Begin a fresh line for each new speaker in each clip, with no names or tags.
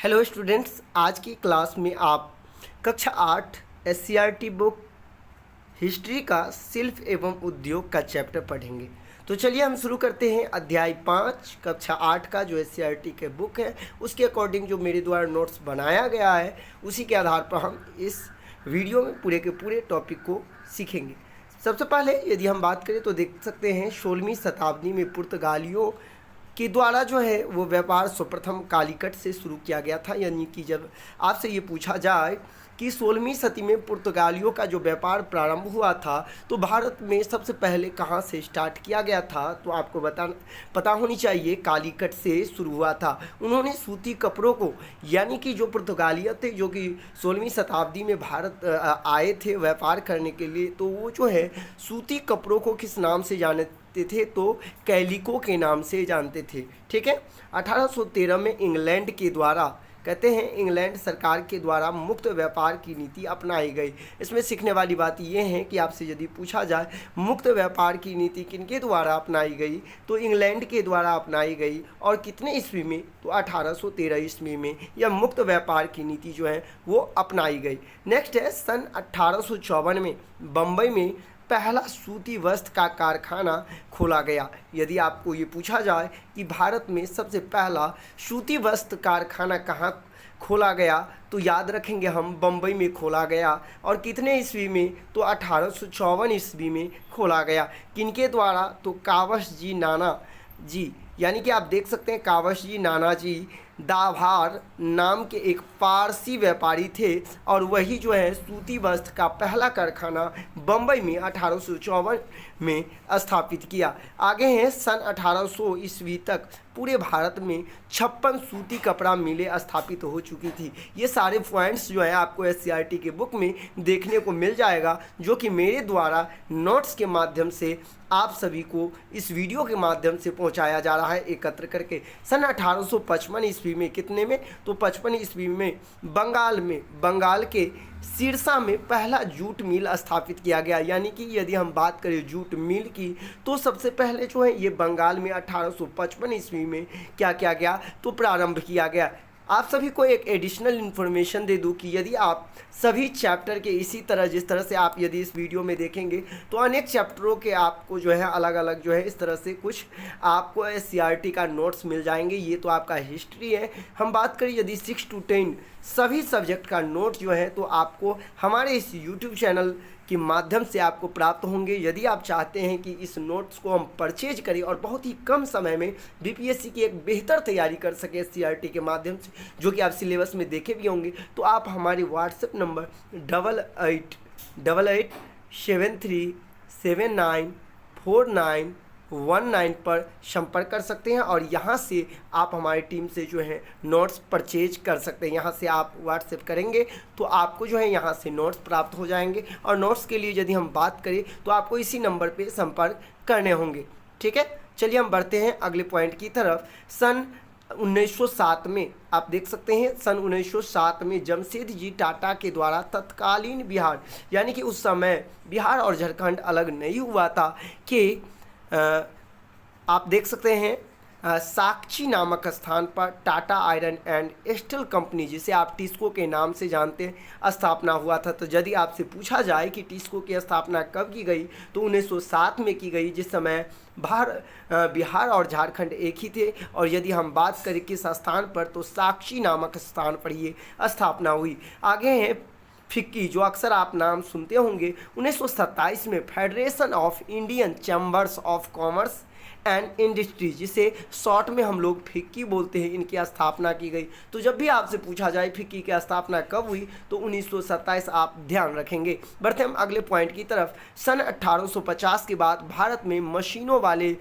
Hello students, आज की class में आप कक्षा 8 एससीईआरटी बुक हिस्ट्री का शिल्प एवं उद्योग का चैप्टर पढ़ेंगे। तो चलिए हम शुरू करते हैं। अध्याय 5 कक्षा 8 का जो एससीईआरटी के बुक है उसके अकॉर्डिंग जो मेरे द्वारा नोट्स बनाया गया है उसी के आधार पर हम इस वीडियो में पूरे के पूरे टॉपिक को सीखेंगे। सबसे पहले यदि हम बात करें तो देख सकते हैं 16वीं शताब्दी में पुर्तगालियों के द्वारा जो है वो व्यापार सर्वप्रथम कालीकट से शुरू किया गया था। यानी कि जब आपसे ये पूछा जाए कि 16वीं सदी में पुर्तगालियों का जो व्यापार प्रारंभ हुआ था तो भारत में सबसे पहले कहाँ से स्टार्ट किया गया था, तो आपको पता होनी चाहिए कालीकट से शुरू हुआ था। उन्होंने सूती कपड़ों को, यानी कि जो पुर्तगालिया थे जो कि 16वीं शताब्दी में भारत आए थे व्यापार करने के लिए, तो वो जो है सूती कपड़ों को किस नाम से जानते थे, तो कैलिको के नाम से जानते थे। ठीक है। 1813 में इंग्लैंड के द्वारा, कहते हैं इंग्लैंड सरकार के द्वारा मुक्त व्यापार की नीति अपनाई गई। इसमें सीखने वाली बात यह है कि आपसे यदि पूछा जाए मुक्त व्यापार की नीति किनके द्वारा अपनाई गई, तो इंग्लैंड के द्वारा अपनाई गई। और कितने ईस्वी में, तो 1813 ईस्वी में यह मुक्त व्यापार की नीति जो है वो अपनाई गई। नेक्स्ट है सन 1854 में बम्बई में पहला सूती वस्त्र का कारखाना खोला गया। यदि आपको ये पूछा जाए कि भारत में सबसे पहला सूती वस्त्र कारखाना कहाँ खोला गया, तो याद रखेंगे हम बम्बई में खोला गया। और कितने ईस्वी में, तो 1854 ईस्वी में खोला गया। किनके द्वारा, तो कावश जी नाना जी, यानी कि आप देख सकते हैं कावश जी नाना जी दाभार नाम के एक पारसी व्यापारी थे और वही जो है सूती वस्त्र का पहला कारखाना बम्बई में 1854 में स्थापित किया। आगे हैं सन 1800 ईस्वी तक पूरे भारत में 56 सूती कपड़ा मिलें स्थापित हो चुकी थी। ये सारे पॉइंट्स जो है आपको एससीईआरटी के बुक में देखने को मिल जाएगा, जो कि मेरे द्वारा नोट्स के माध्यम से आप सभी को इस वीडियो के माध्यम से पहुंचाया जा रहा है एकत्र करके। सन 1855 ईस्वी में, कितने में, तो 55 ईस्वी में बंगाल के सिरसा में पहला जूट मिल स्थापित किया गया। यानी कि यदि हम बात करें जूट मिल की, तो सबसे पहले जो है ये बंगाल में 1855 ईस्वी में क्या किया गया, तो प्रारंभ किया गया। आप सभी को एक एडिशनल इन्फॉर्मेशन दे दूं कि यदि आप सभी चैप्टर के इसी तरह, जिस तरह से आप यदि इस वीडियो में देखेंगे तो अनेक चैप्टरों के आपको जो है अलग अलग जो है इस तरह से कुछ आपको एससीईआरटी का नोट्स मिल जाएंगे। ये तो आपका हिस्ट्री है। हम बात करें यदि 6 to 10 सभी सब्जेक्ट का नोट जो है तो आपको हमारे इस यूट्यूब चैनल के माध्यम से आपको प्राप्त होंगे। यदि आप चाहते हैं कि इस नोट्स को हम परचेज करें और बहुत ही कम समय में बीपीएससी की एक बेहतर तैयारी कर सके एससीईआरटी के माध्यम से, जो कि आप सिलेबस में देखे भी होंगे, तो आप हमारे व्हाट्सएप नंबर 888873794919 पर संपर्क कर सकते हैं और यहाँ से आप हमारी टीम से जो है नोट्स परचेज कर सकते हैं। यहाँ से आप व्हाट्सएप करेंगे तो आपको जो है यहाँ से नोट्स प्राप्त हो जाएंगे। और नोट्स के लिए यदि हम बात करें तो आपको इसी नंबर पे संपर्क करने होंगे। ठीक है, चलिए हम बढ़ते हैं अगले पॉइंट की तरफ। सन 1907 में आप देख सकते हैं, सन 1907 में जमशेद जी टाटा के द्वारा तत्कालीन बिहार, यानी कि उस समय बिहार और झारखंड अलग नहीं हुआ था, कि आप देख सकते हैं साक्षी नामक स्थान पर Tata iron and steel company, जिसे आप टिस्को के नाम से जानते हैं, स्थापना हुआ था। तो यदि आपसे पूछा जाए कि टिस्को की स्थापना कब की गई, तो 1907 में की गई, जिस समय बिहार और झारखंड एक ही थे। और यदि हम बात करें किस स्थान पर, तो साक्षी नामक स्थान पर ये स्थापना हुई। आगे हैं फिक्की, जो अक्सर आप नाम सुनते होंगे। 1927 में federation of Indian chambers of commerce and industry, जिसे शॉर्ट में हम लोग फिक्की बोलते हैं, इनकी स्थापना की गई। तो जब भी आपसे पूछा जाए फिक्की की स्थापना कब हुई, तो 1927 आप ध्यान रखेंगे। बढ़ते हम अगले पॉइंट की तरफ। सन 1850 के बाद भारत में मशीनों वाले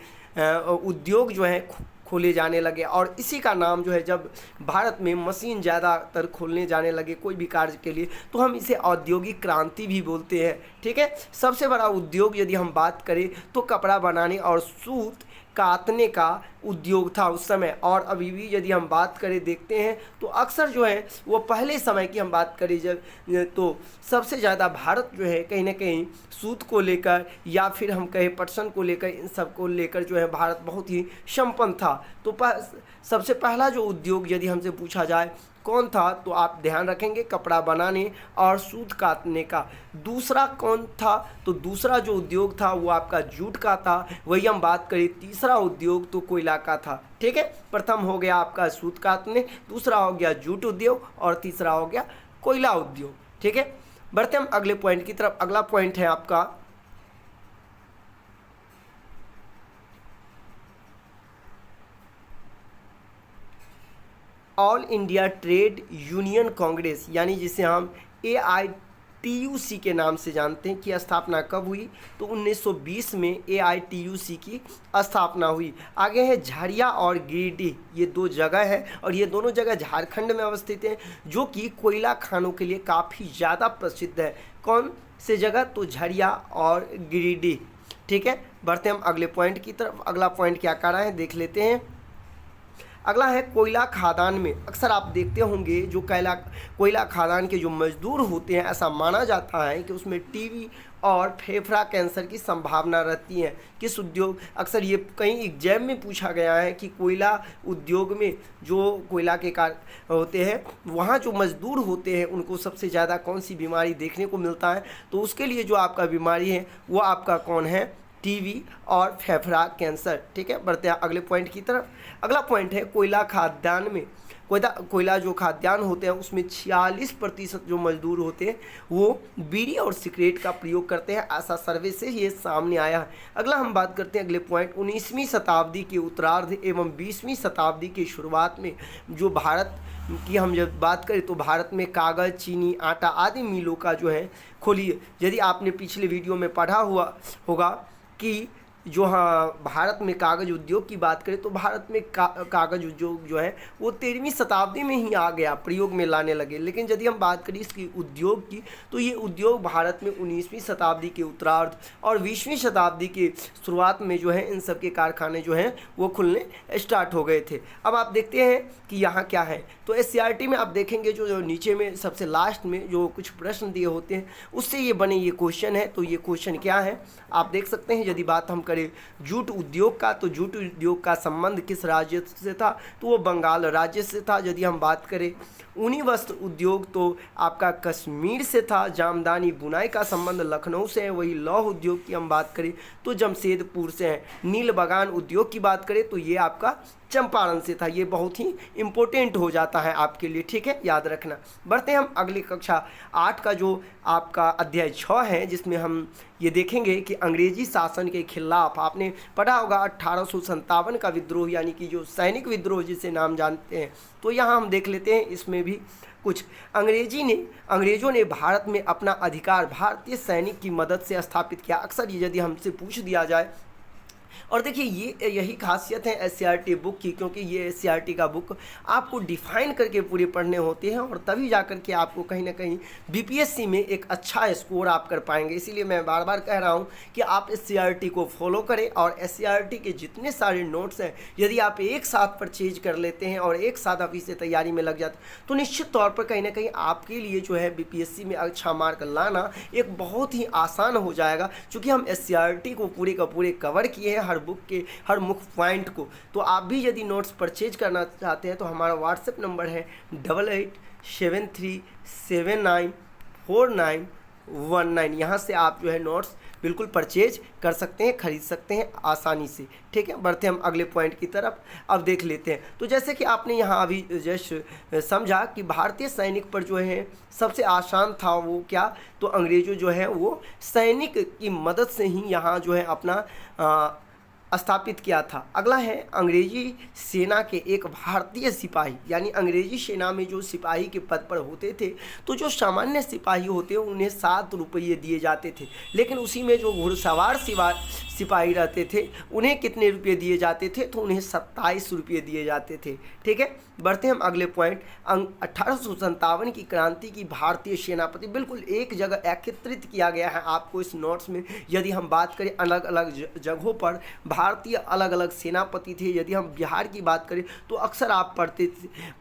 उद्योग जो है खोले जाने लगे। और इसी का नाम जो है, जब भारत में मशीन ज़्यादातर खोलने जाने लगे कोई भी कार्य के लिए, तो हम इसे औद्योगिक क्रांति भी बोलते हैं। ठीक है। सबसे बड़ा उद्योग यदि हम बात करें तो कपड़ा बनाने और सूत कातने का उद्योग था उस समय, और अभी भी यदि हम बात करें देखते हैं तो अक्सर जो है वो पहले समय की हम बात करें जब तो सबसे ज़्यादा भारत जो है कहीं ना कहीं सूत को लेकर या फिर हम कहें पटसन को लेकर, इन सब को लेकर जो है भारत बहुत ही संपन्न था। तो सबसे पहला जो उद्योग यदि हमसे पूछा जाए कौन था, तो आप ध्यान रखेंगे कपड़ा बनाने और सूत काटने का। दूसरा कौन था, तो दूसरा जो उद्योग था वो आपका जूट का था। वही हम बात करें तीसरा उद्योग तो कोयला का था। ठीक है, प्रथम हो गया आपका सूत काटने, दूसरा हो गया जूट उद्योग और तीसरा हो गया कोयला उद्योग। ठीक है, बढ़ते हम अगले पॉइंट की तरफ। अगला पॉइंट है आपका all India trade union Congress, यानी जिसे हम AITUC के नाम से जानते हैं, की स्थापना कब हुई, तो 1920 में AITUC की स्थापना हुई। आगे है झरिया और गिरिडीह, ये दो जगह है और ये दोनों जगह झारखंड में अवस्थित हैं, जो कि कोयला खानों के लिए काफ़ी ज़्यादा प्रसिद्ध है। कौन से जगह, तो झरिया और गिरिडीह। ठीक है, बढ़ते हम अगले पॉइंट की तरफ। अगला पॉइंट क्या कह रहा है देख लेते हैं। अगला है कोयला खादान में। अक्सर आप देखते होंगे जो कोयला खादान के जो मजदूर होते हैं, ऐसा माना जाता है कि उसमें टीबी और फेफड़ा कैंसर की संभावना रहती है। किस उद्योग, अक्सर ये कहीं एग्जाम में पूछा गया है कि कोयला उद्योग में जो कोयला के कार्य होते हैं वहाँ जो मजदूर होते हैं उनको सबसे ज़्यादा कौन सी बीमारी देखने को मिलता है, तो उसके लिए जो आपका बीमारी है वो आपका कौन है, टीबी और फेफड़ा कैंसर। ठीक है, बढ़ते हैं अगले पॉइंट की तरफ। अगला पॉइंट है कोयला खाद्यान्न में। कोयला जो खाद्यान्न होते हैं उसमें 46% जो मजदूर होते हैं वो बीड़ी और सिगरेट का प्रयोग करते हैं, ऐसा सर्वे से ये सामने आया है। अगला हम बात करते हैं अगले पॉइंट 19वीं शताब्दी के उत्तरार्ध एवं 20वीं शताब्दी की शुरुआत में जो भारत की हम जब बात करें तो भारत में कागज़, चीनी, आटा आदि मिलों का जो है खोली। यदि आपने पिछले वीडियो में पढ़ा हुआ होगा कि जो भारत में कागज़ उद्योग की बात करें तो भारत में कागज़ उद्योग जो है वो 13वीं शताब्दी में ही आ गया, प्रयोग में लाने लगे। लेकिन यदि हम बात करें इसकी उद्योग की, तो ये उद्योग भारत में 19वीं शताब्दी के उत्तरार्ध और 20वीं शताब्दी के शुरुआत में जो है इन सब के कारखाने जो हैं वो खुलने स्टार्ट हो गए थे। अब आप देखते हैं कि यहाँ क्या है, तो SCERT में आप देखेंगे जो नीचे में सबसे लास्ट में जो कुछ प्रश्न दिए होते हैं उससे ये बने ये क्वेश्चन है। तो ये क्वेश्चन क्या है आप देख सकते हैं। यदि बात हम करें जूट उद्योग का, तो जूट उद्योग का संबंध किस राज्य से था, तो वो बंगाल राज्य से था। यदि हम बात करें ऊनी वस्त्र उद्योग तो आपका कश्मीर से था। जामदानी बुनाई का संबंध लखनऊ से है। वही लौह उद्योग की हम बात करें तो जमशेदपुर से है। नील बगान उद्योग की बात करें तो ये आपका चंपारण से था। ये बहुत ही इम्पोर्टेंट हो जाता है आपके लिए, ठीक है, याद रखना। बढ़ते हैं हम अगली कक्षा 8 का जो आपका अध्याय 6 है, जिसमें हम ये देखेंगे कि अंग्रेजी शासन के खिलाफ आपने पढ़ा होगा 1857 का विद्रोह, यानी कि जो सैनिक विद्रोह जिसे नाम जानते हैं। तो यहाँ हम देख लेते हैं इसमें भी कुछ अंग्रेजों ने भारत में अपना अधिकार भारतीय सैनिक की मदद से स्थापित किया। अक्सर यदि हमसे पूछ दिया जाए, और देखिए ये यही खासियत है SCERT बुक की, क्योंकि ये SCERT का बुक आपको डिफाइन करके पूरे पढ़ने होते हैं और तभी जा कर के आपको कहीं ना कहीं BPSC में एक अच्छा स्कोर आप कर पाएंगे। इसीलिए मैं बार बार कह रहा हूँ कि आप SCERT को फॉलो करें और SCERT के जितने सारे नोट्स हैं यदि आप एक साथ परचेज कर लेते हैं और एक साथ आप इसे तैयारी में लग जाते हैं तो निश्चित तौर पर कहीं ना कहीं आपके लिए जो है BPSC में अच्छा मार्क लाना एक बहुत ही आसान हो जाएगा, क्योंकि हम SCERT को पूरे का पूरे कवर किए हैं, हर बुक के हर मुख्य पॉइंट को। तो आप भी यदि नोट्स परचेज करना चाहते हैं तो हमारा व्हाट्सएप नंबर है 8873794919। यहाँ से आप जो है नोट्स बिल्कुल परचेज कर सकते हैं, खरीद सकते हैं आसानी से, ठीक है। बढ़ते हम अगले पॉइंट की तरफ अब देख लेते हैं। तो जैसे कि आपने यहाँ अभी जस्ट समझा कि भारतीय सैनिक पर जो है सबसे आसान था वो क्या, तो अंग्रेजों जो है वो सैनिक की मदद से ही यहाँ जो है अपना स्थापित किया था। अगला है अंग्रेजी सेना के एक भारतीय सिपाही, यानी अंग्रेजी सेना में जो सिपाही के पद पर होते थे तो जो सामान्य सिपाही होते हैं उन्हें 7 रुपये दिए जाते थे, लेकिन उसी में जो घुड़सवार सिपाही रहते थे उन्हें कितने रुपये दिए जाते थे, तो उन्हें 27 रुपये दिए जाते थे, ठीक है। बढ़ते हैं हम अगले पॉइंट। 1857 की क्रांति की भारतीय सेनापति बिल्कुल एक जगह एकत्रित किया गया है आपको इस नोट्स में। यदि हम बात करें अलग अलग जगहों पर भारतीय अलग अलग सेनापति थे। यदि हम बिहार की बात करें तो अक्सर आप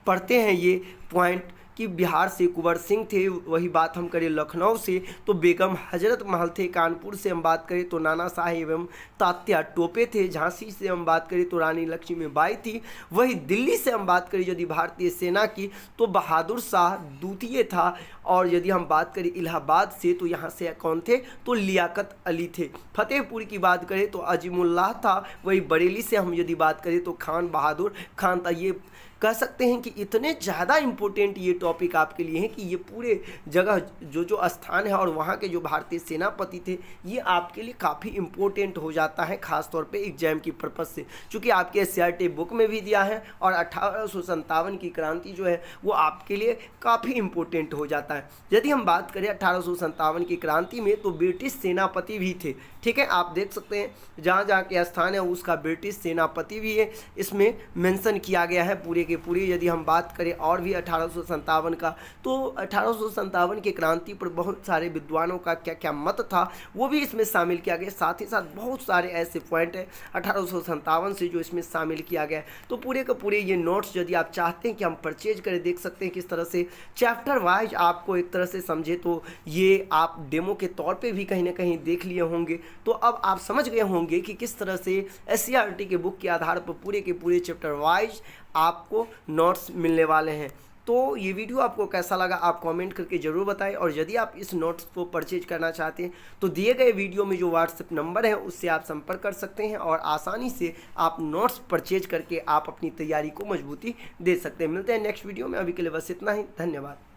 पढ़ते हैं ये पॉइंट कि बिहार से कुंवर सिंह थे। वही बात हम करें लखनऊ से तो बेगम हजरत महल थे। कानपुर से हम बात करें तो नाना साहेब एवं तात्या टोपे थे। झांसी से हम बात करें तो रानी लक्ष्मीबाई थी। वही दिल्ली से हम बात करें यदि भारतीय सेना की तो बहादुर शाह द्वितीय था। और यदि हम बात करें इलाहाबाद से तो यहाँ से कौन थे तो लियाकत अली थे। फतेहपुर की बात करें तो अजीमुल्लाह था। वही बरेली से हम यदि बात करें तो खान बहादुर खान था। ये कह सकते हैं कि इतने ज़्यादा इम्पोर्टेंट ये टॉपिक आपके लिए है कि ये पूरे जगह जो स्थान है और वहाँ के जो भारतीय सेनापति थे ये आपके लिए काफ़ी इम्पोर्टेंट हो जाता है, खास तौर पे एग्जाम की पर्पज़ से, क्योंकि आपके एससीईआरटी बुक में भी दिया है। और 1857 की क्रांति जो है वो आपके लिए काफ़ी इम्पोर्टेंट हो जाता है। यदि हम बात करें 1857 की क्रांति में तो ब्रिटिश सेनापति भी थे। ठीक है, आप देख सकते हैं जहाँ जहाँ के स्थान है उसका ब्रिटिश सेनापति भी है इसमें मेंशन किया गया है पूरे के पूरे। यदि हम बात करें और भी 1857 का तो 1857 की क्रांति पर बहुत सारे विद्वानों का क्या क्या मत था वो भी इसमें शामिल किया गया। साथ ही साथ बहुत सारे ऐसे पॉइंट हैं 1857 से जो इसमें शामिल किया गया है। तो पूरे के पूरे ये नोट्स यदि आप चाहते हैं कि हम परचेज करें, देख सकते हैं किस तरह से चैप्टर वाइज आपको एक तरह से समझे, तो ये आप डेमो के तौर पे भी कहीं ना कहीं देख लिए होंगे। तो अब आप समझ गए होंगे कि किस तरह से एससीईआरटी के बुक के आधार पर पूरे के पूरे चैप्टर वाइज आपको नोट्स मिलने वाले हैं। तो ये वीडियो आपको कैसा लगा आप कमेंट करके ज़रूर बताएं। और यदि आप इस नोट्स को परचेज करना चाहते हैं तो दिए गए वीडियो में जो व्हाट्सएप नंबर है उससे आप संपर्क कर सकते हैं और आसानी से आप नोट्स परचेज करके आप अपनी तैयारी को मजबूती दे सकते हैं। मिलते हैं नेक्स्ट वीडियो में, अभी के लिए बस इतना ही, धन्यवाद।